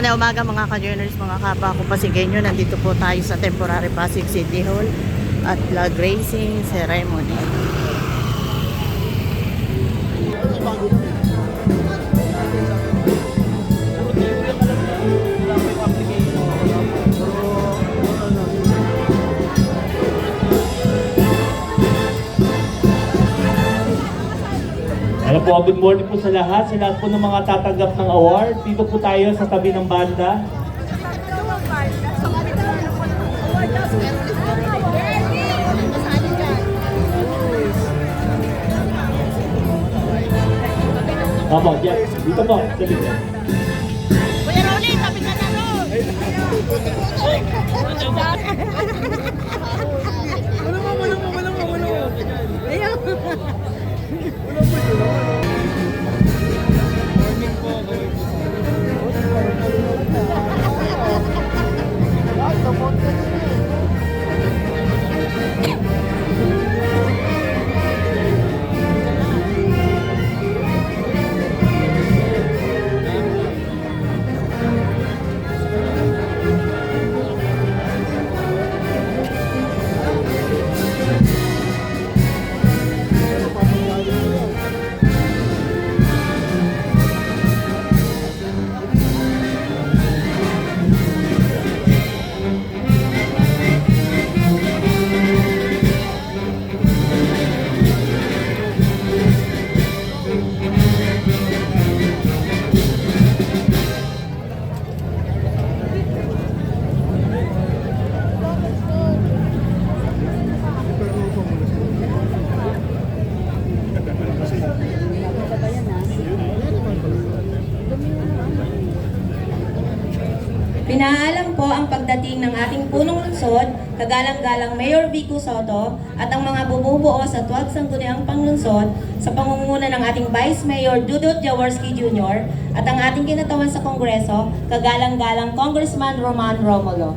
Magandang umaga mga ka-journers, mga kapwa ko Pasigueño. Nandito po tayo sa temporary Pasig City Hall at flag racing ceremony. Hello po, good morning po sa lahat po ng mga tatanggap ng award. Dito po tayo sa tabi ng banda. Opo, dyan. Dito po, sa likod. Kuya Rolly, tabi ka na ron! Wala mo. Ayaw. Pinaalam po ang pagdating ng ating punong lungsod, kagalang-galang Mayor Vico Soto at ang mga bumubuo sa Tuwag Sangguniang Panglunsod sa pangunguna ng ating Vice Mayor Dudut Jaworski Jr. at ang ating kinatawan sa Kongreso, kagalang-galang Congressman Roman Romulo.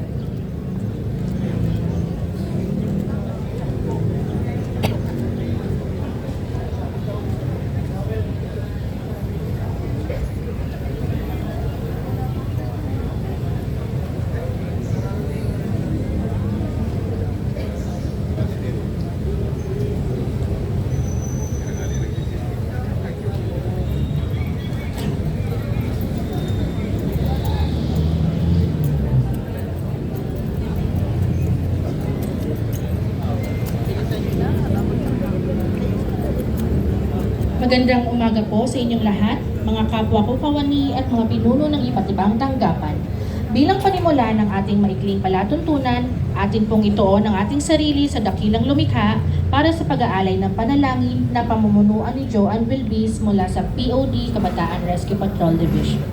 Magandang umaga po sa inyong lahat, mga kapwa ko kawani at mga pinuno ng iba't ibang tanggapan. Bilang panimula ng ating maikling palatuntunan, atin pong ituon ang ating sarili sa dakilang lumikha para sa pag-aalay ng panalangin na pamumunuan ni Joanne Bilbis mula sa POD Kabataan Rescue Patrol Division.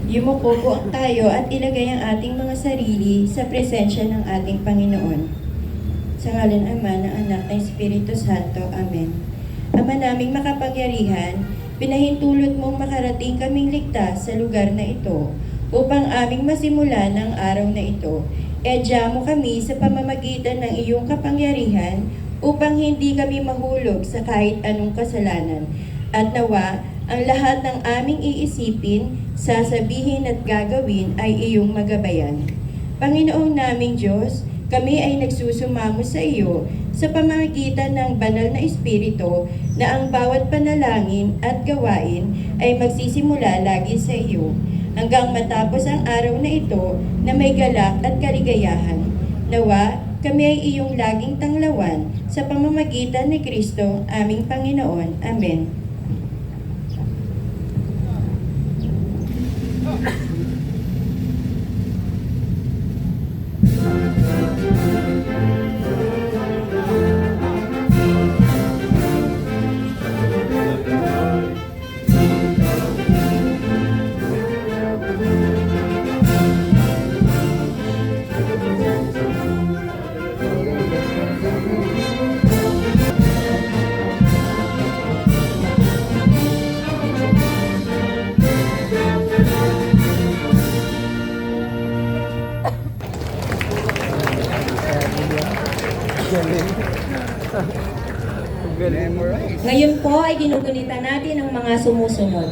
Yumuko po tayo at ilagay ang ating mga sarili sa presensya ng ating Panginoon. Sa ngalan Ama, ng Anak, ng Espiritu Santo. Amen. Ama naming makapangyarihan, pinahintulot mong makarating kaming ligtas sa lugar na ito upang aming masimulan ang araw na ito. Edya mo kami sa pamamagitan ng iyong kapangyarihan upang hindi kami mahulog sa kahit anong kasalanan. At nawa, ang lahat ng aming iisipin, sasabihin at gagawin ay iyong magabayan. Panginoong naming Diyos, kami ay nagsusumamo sa iyo sa pamamagitan ng banal na Espiritu na ang bawat panalangin at gawain ay magsisimula lagi sa iyo hanggang matapos ang araw na ito na may galak at kaligayahan. Nawa, kami ay iyong laging tanglawan sa pamamagitan ni Kristo, aming Panginoon. Amen. Ngayon po ay ginugunita natin ang mga sumusunod.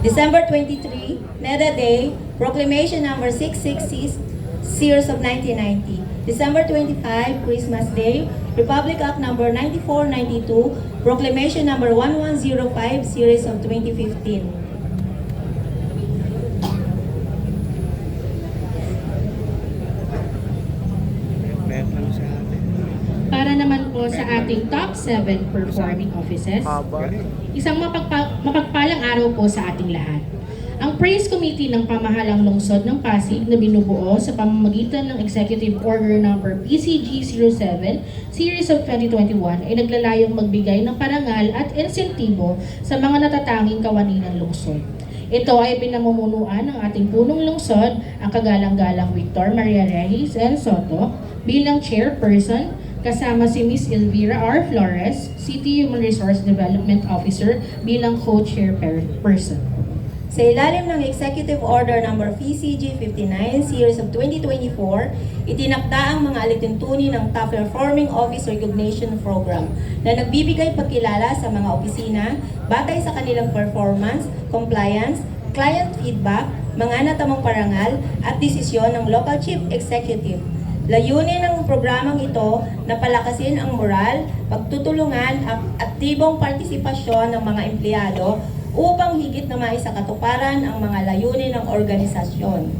December 23, NEDA Day, Proclamation number 666, Series of 1990. December 25, Christmas Day, Republic Act number 9492, Proclamation number 1105, Series of 2015. Para naman po sa ating top 7 performing offices, isang mapagpalang araw po sa ating lahat. Ang Praise Committee ng Pamahalang Lungsod ng Pasig na binubuo sa pamamagitan ng Executive Order No. PCG-07 Series of 2021 ay naglalayong magbigay ng parangal at insentibo sa mga natatanging kawani ng lungsod. Ito ay pinamumunuan ng ating punong lungsod, ang kagalang-galang Victor Maria Reyes N. Soto, bilang chairperson, kasama si Ms. Elvira R. Flores, City Human Resource Development Officer, bilang co-chairperson. Sa ilalim ng Executive Order No. PCG-59 Series of 2024, itinakda ang mga alituntunin ng Top Performing Office Recognition Program na nagbibigay pagkilala sa mga opisina batay sa kanilang performance, compliance, client feedback, mga natamang parangal at desisyon ng Local Chief Executive. Layunin ng programang ito na palakasin ang moral, pagtutulungan at aktibong partisipasyon ng mga empleyado upang higit na maisakatuparan ang mga layunin ng organisasyon.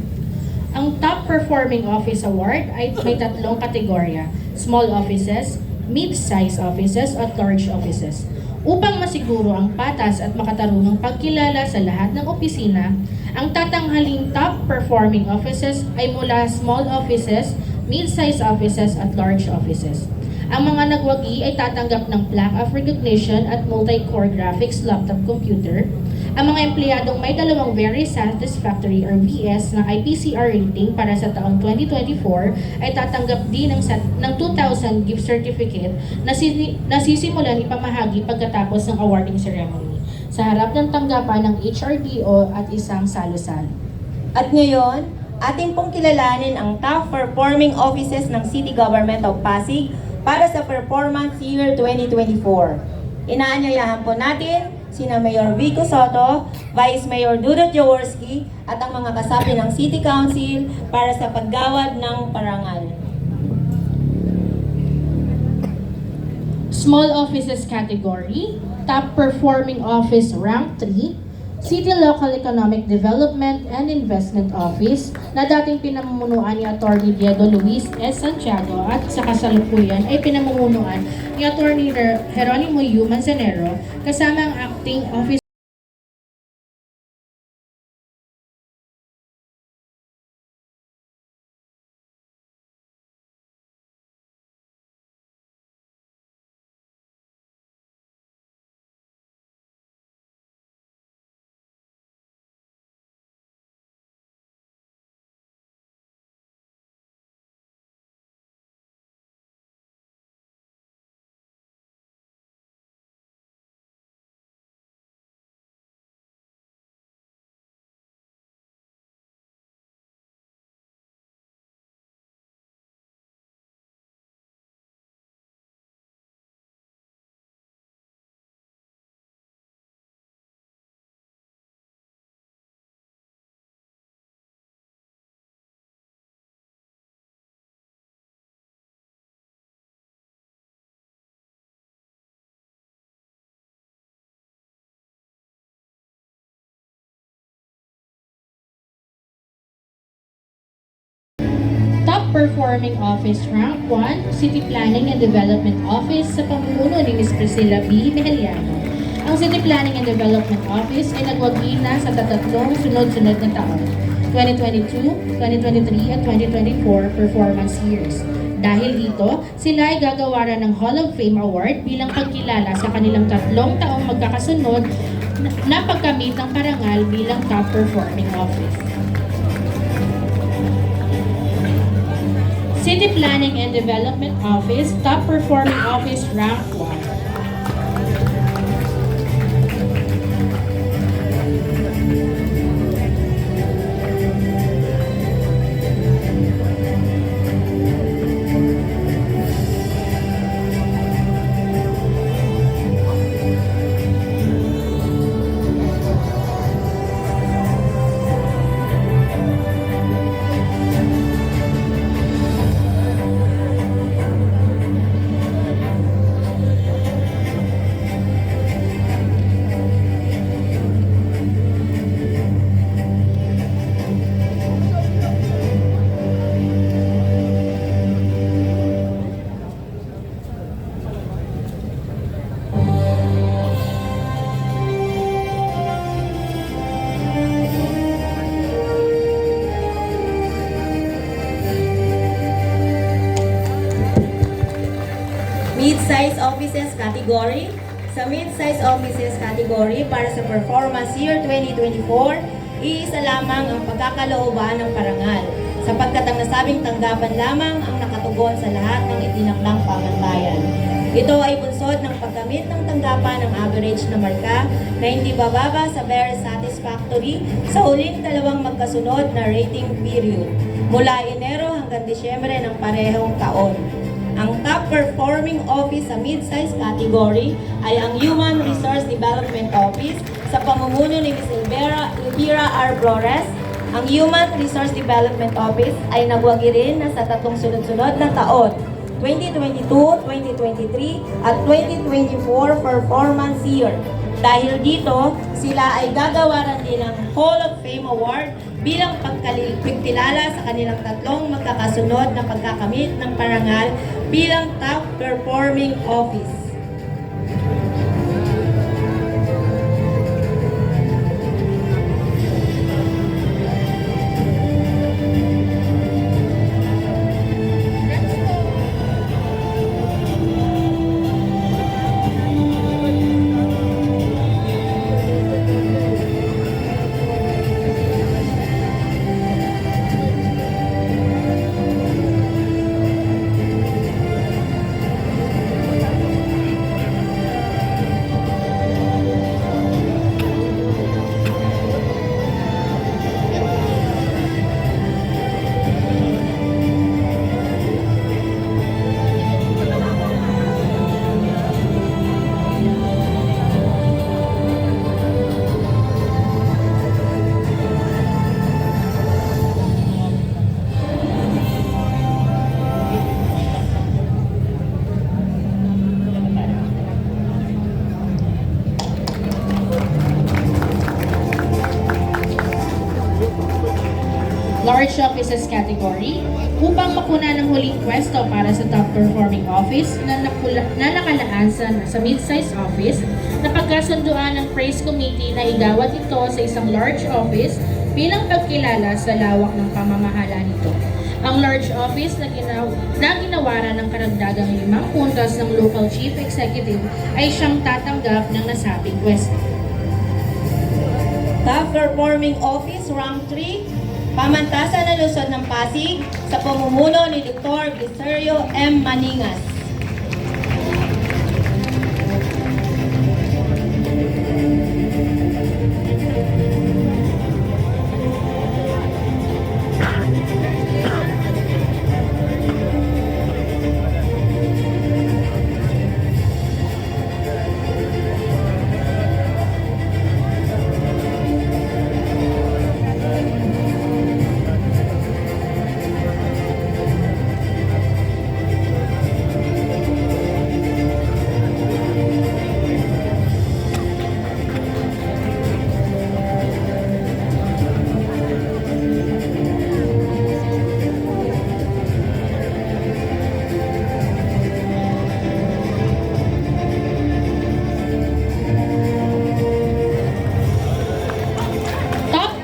Ang Top Performing Office Award ay may 3 kategorya: Small Offices, Mid-size Offices at Large Offices. Upang masiguro ang patas at makatarungang pagkilala sa lahat ng opisina, ang tatanghaling Top Performing Offices ay mula Small Offices, Mid-size Offices at Large Offices. Ang mga nagwagi ay tatanggap ng plaque of recognition at multi-core graphics laptop computer. Ang mga empleyadong may 2 very satisfactory or VS na IPCR rating para sa taong 2024 ay tatanggap din ng 2,000 gift certificate na nasisimulan ipamahagi pagkatapos ng awarding ceremony sa harap ng tanggapan ng HRDO at isang salo-salo. At ngayon, ating pong kilalanin ang top performing offices ng City Government of Pasig para sa performance year 2024. Inaanyayahan po natin sina Mayor Vico Soto, Vice Mayor Dudut Jaworski at ang mga kasapi ng City Council para sa paggawad ng parangal. Small Offices category, Top Performing Office Rank 3, City Local Economic Development and Investment Office na dating pinamumunuan ni Atty. Diego Luis S. Santiago at sa kasalukuyan ay pinamumunuan ni Atty. Jeronimo U. Manzanero kasama ang Acting Office Top Performing Office Rank 1, City Planning and Development Office sa pamumuno ni Ms. Priscilla B. Mejeliano. Ang City Planning and Development Office ay nagwagi na sa 3 sunod-sunod na taon, 2022, 2023 at 2024 performance years. Dahil dito, sila ay gagawaran ng Hall of Fame Award bilang pagkilala sa kanilang 3 taong magkakasunod na pagkamit ng parangal bilang Top Performing Office. City Planning and Development Office, Top Performing Office Rank 1. mid-size offices category. Sa mid-size offices category para sa performance year 2024, iisa lamang ang pagkakalooban ng parangal sapagkat ang nasabing tanggapan lamang ang nakatugon sa lahat ng itinakdang pamantayan. Ito ay bunsod ng pagkamit ng tanggapan ng average na marka na hindi bababa sa very satisfactory sa huling dalawang magkasunod na rating period mula Enero hanggang Disyembre ng parehong taon. Ang top performing office sa mid-size category ay ang Human Resource Development Office sa pamumuno ni Ms. Elvira R. Flores. Ang Human Resource Development Office ay nagwagi rin na sa tatlong sunod-sunod na taon, 2022, 2023, at 2024 performance year. Dahil dito, sila ay gagawaran din ng Hall of Fame Award bilang pagkilala sa kanilang tatlong magkakasunod na pagkakamit ng parangal bilang top performing office. Large Offices category upang makuna ng huling pwesto para sa top performing office na nakalaan sa mid-size office na pagkasunduan ng praise committee na igawad ito sa isang large office bilang pagkilala sa lawak ng pamamahala nito. Ang large office na ginawaran ng karagdagang 5 puntos ng local chief executive ay siyang tatanggap ng nasabing pwesto. Top performing office rank 3, Pamantasan ng Luzon ng Pasig sa pamumuno ni Dr. Vicerio M. Maningas.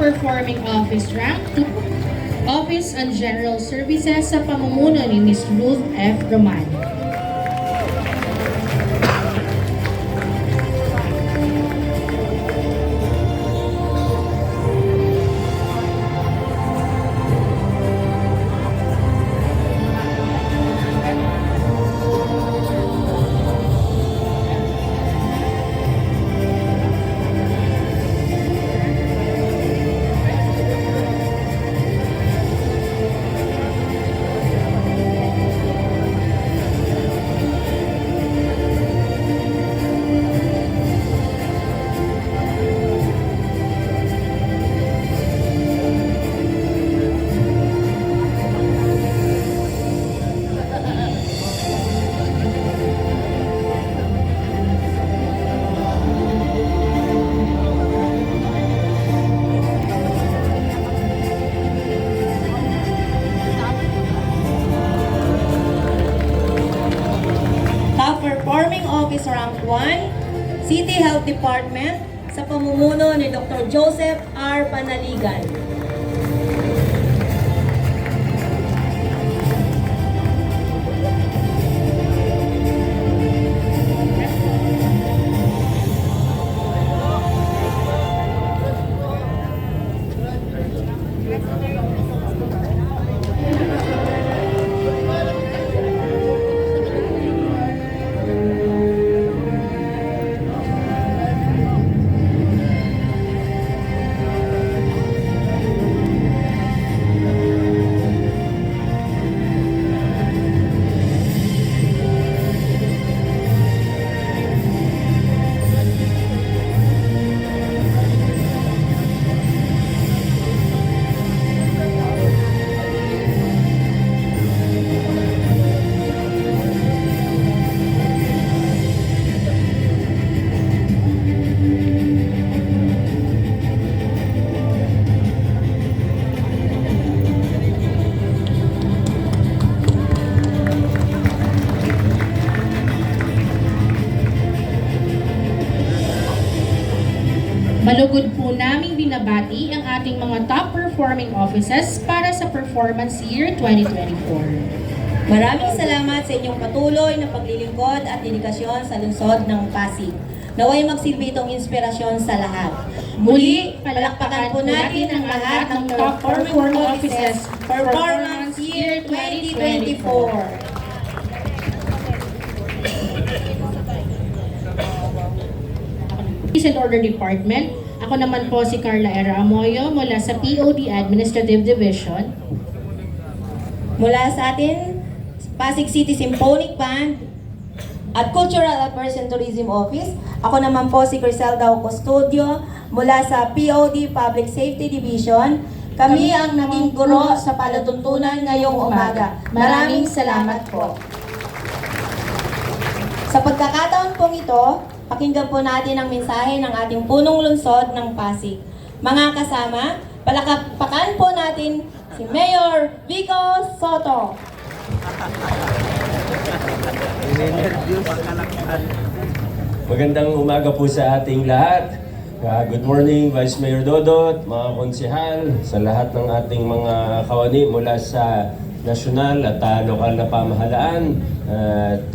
Performing Office Rank 2, Office on General Services sa pamumuno ni Ms. Ruth F. Romano. Performing Office Rank 1, City Health Department sa pamumuno ni Dr. Joseph R. Panaligan. binabati ang ating mga top performing offices para sa Performance Year 2024. Maraming salamat sa inyong patuloy na paglilingkod at dedikasyon sa lungsod ng Pasig. Naway magsilbi itong inspirasyon sa lahat. Muli, palakpakan po natin ang lahat ng top performing offices Performance Year 2024. Peace and Order Department. Ako naman po si Carla Era Amoyo mula sa POD Administrative Division. Mula sa atin, Pasig City Symphonic Band at Cultural Affairs and Tourism Office. Ako naman po si Criselda Custodio mula sa POD Public Safety Division. Kami ang naging guro sa palatuntunan ngayong umaga. Maraming salamat po. Sa pagkakataon pong ito, pakinggan po natin ang mensahe ng ating punong lungsod ng Pasig. Mga kasama, palakpakan po natin si Mayor Vico Soto. Magandang umaga po sa ating lahat. Good morning, Vice Mayor Dodot, mga konsehal, sa lahat ng ating mga kawani mula sa nasyonal at lokal na pamahalaan at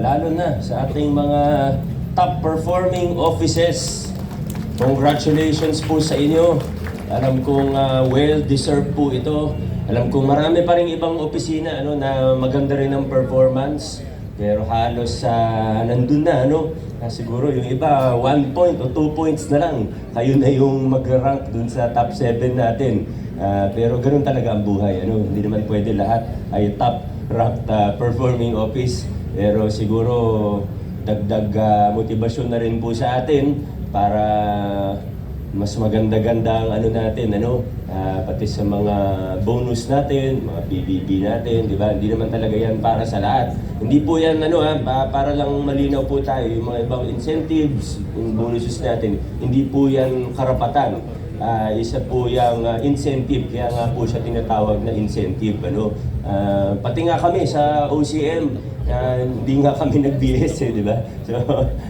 lalo na sa ating mga top performing offices. Congratulations po sa inyo. Alam kong well-deserved po ito. Alam kong marami pa rin ibang opisina na maganda rin ang performance. Pero halos nandun na, siguro yung iba 1 point o 2 points na lang. Kayo na yung mag-rank dun sa top 7 natin. Pero ganun talaga ang buhay. Hindi naman pwede lahat ay top ranked performing office. Pero siguro dagdag motivasyon na rin po sa atin para mas maganda-ganda ang natin, pati sa mga bonus natin, mga PBB natin, di ba? Hindi naman talaga yan para sa lahat. Hindi po yan, para lang malinaw po tayo, yung mga ibang incentives, yung bonuses natin, hindi po yan karapatan. Isa po yung incentive, kaya nga po siya tinatawag na incentive, pati nga kami sa OCM, hindi nga kami nag-BS, di ba? So,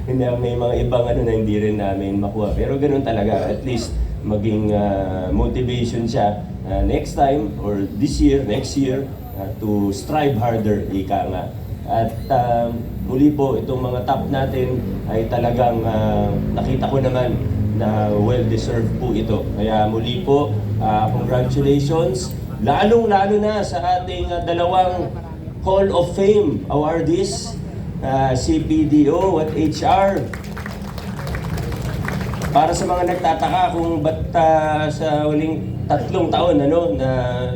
may mga ibang na hindi rin namin makuha. Pero ganoon talaga, at least maging motivation siya next time or this year, next year, to strive harder, ika nga. At muli po, itong mga top natin ay talagang nakita ko naman na well-deserved po ito. Kaya muli po, congratulations, lalong-lalo na sa ating dalawang Hall of Fame awardees, CPDO at HR. Para sa mga nagtataka kung ba't sa huling 3 taon na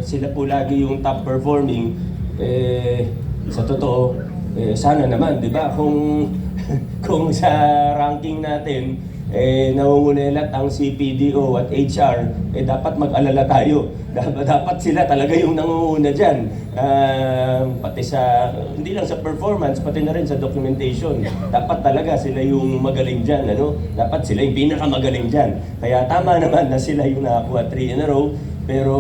sila po lagi yung top performing, sa totoo, sana naman, di ba? Kung sa ranking natin, nangungunelat ang CPDO at HR, dapat mag-alala tayo. Dapat sila talaga yung nangunguna dyan. Pati sa, hindi lang sa performance, pati na rin sa documentation. Dapat talaga sila yung magaling dyan. Dapat sila yung pinakamagaling dyan. Kaya tama naman na sila yung nakakuha 3 in a row. Pero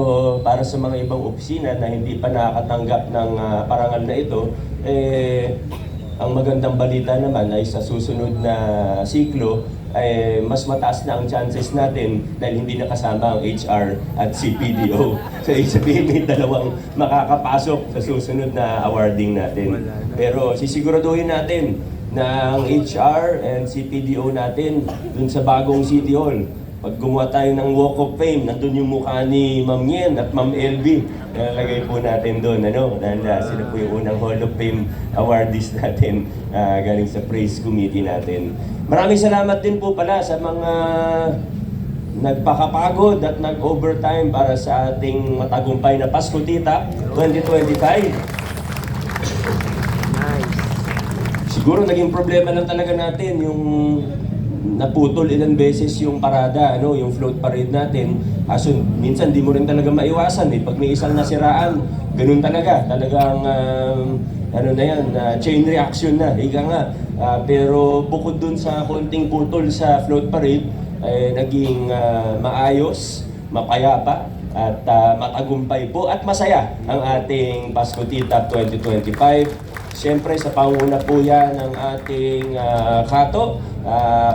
para sa mga ibang opisina na hindi pa nakakatanggap ng parangal na ito, ang magandang balita naman ay sa susunod na siklo, ay mas mataas na ang chances natin dahil hindi nakasama ang HR at CPDO. So, isabihin may dalawang makakapasok sa susunod na awarding natin. Pero sisiguraduhin natin na ang HR and CPDO natin dun sa bagong City Hall, pag gumawa tayo ng Walk of Fame, nandun yung mukha ni Ma'am Yen at Ma'am LB. Nalagay po natin doon, dahil sila po yung unang Hall of Fame awardees natin galing sa Praise Committee natin. Maraming salamat din po pala sa mga nagpakapagod at nag-overtime para sa ating matagumpay na Pasko Tita 2025. Siguro naging problema lang talaga natin yung naputol ilang beses yung parada, yung float parade natin. Kaso minsan di mo rin talaga maiwasan pag may isang nasiraan, ganun talaga. Talagang chain reaction na, ika nga. Pero bukod dun sa konting putol sa float parade, naging maayos, mapayapa, at matagumpay po at masaya ang ating Pasko Tita 2025. Siyempre sa panguna po yan ng ating Kato,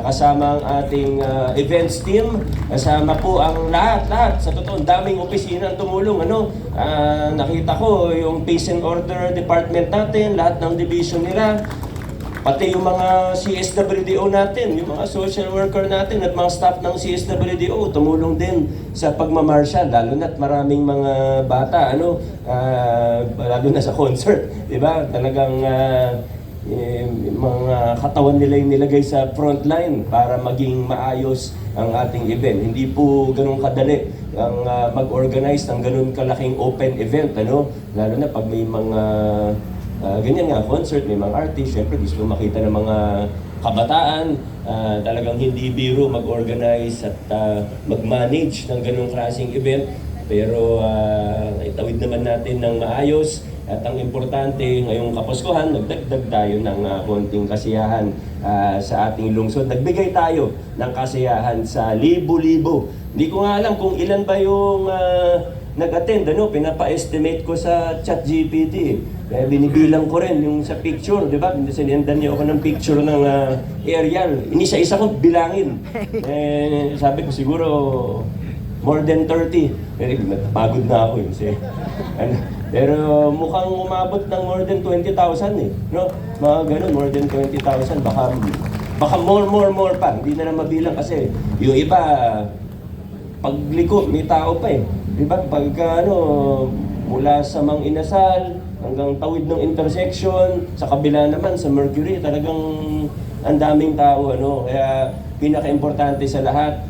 kasama ang ating events team, kasama po ang lahat. Sa totoo, daming opisina ang tumulong. Nakita ko yung Peace and Order Department natin, lahat ng division nila, pati yung mga CSWDO natin, yung mga social worker natin at mga staff ng CSWDO, tumulong din sa pagmamarsyal, lalo na't maraming mga bata, lalo na sa concert, di ba? Talagang mga katawan nila yung nilagay sa front line para maging maayos ang ating event. Hindi po ganun kadali ang mag-organize ng ganun kalaking open event, lalo na pag may mga ganyan nga, concert, may mga artist, syempre gusto makita ng mga kabataan, talagang hindi biro mag-organize at mag-manage ng ganung klaseng event. Pero itawid naman natin ng maayos at ang importante ngayong Kapaskuhan, nagdagdag tayo ng konting kasiyahan sa ating lungsod. Nagbigay tayo ng kasiyahan sa libo-libo. Hindi ko nga alam kung ilan ba yung nag-attend, pinapa-estimate ko sa ChatGPT. Kaya binibilang ko rin yung sa picture, di ba? Sinendan niyo ako ng picture ng aerial. Inisa-isa ko bilangin. Sabi ko siguro more than 30. Pagod na ako pero mukhang umabot ng more than 20,000 Mga ganun, more than 20,000. Baka more pa. Hindi na mabilang kasi yung iba, pagliko, may tao pa Diba? Pagka mula sa Mang Inasal hanggang tawid ng intersection, sa kabila naman sa Mercury, talagang ang daming tao. Kaya pinaka-importante sa lahat,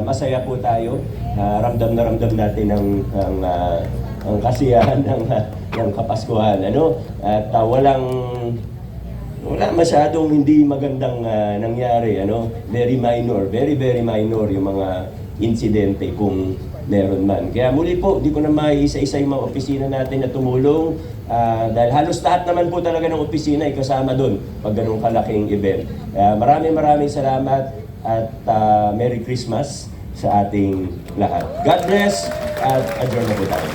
masaya po tayo. Ramdam na ramdam natin ang kasiyahan ng Kapaskuhan. At wala masyadong hindi magandang nangyari. Very minor, very minor yung mga insidente kung meron man. Kaya muli po, di ko na maisa-isa yung mga opisina natin na tumulong dahil halos lahat naman po talaga ng opisina ay kasama doon pag ganun kalaking event. Maraming salamat at Merry Christmas sa ating lahat. God bless at adjourn na po tayo.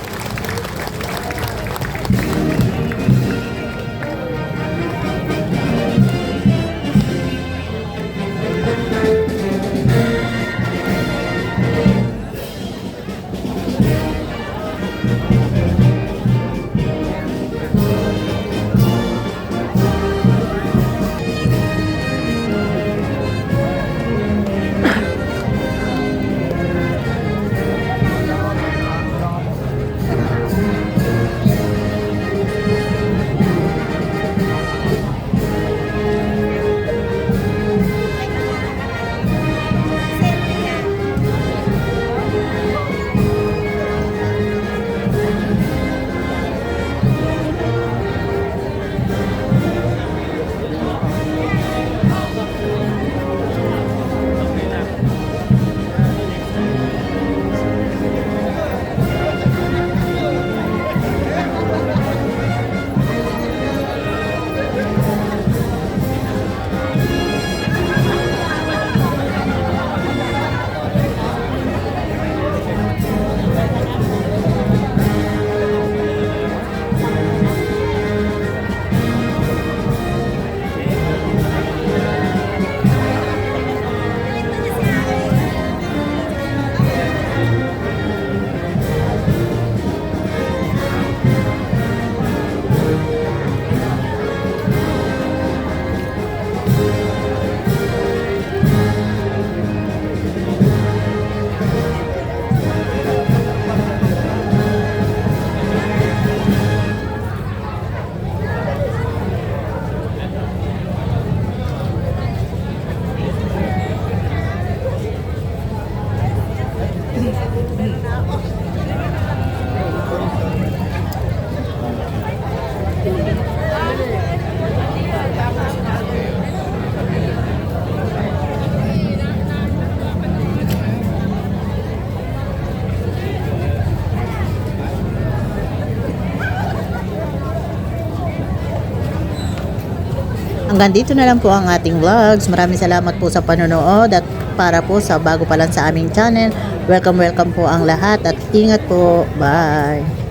Hanggang dito na lang po ang ating vlogs. Maraming salamat po sa panonood at para po sa bago pa lang sa aming channel, welcome po ang lahat at ingat po. Bye!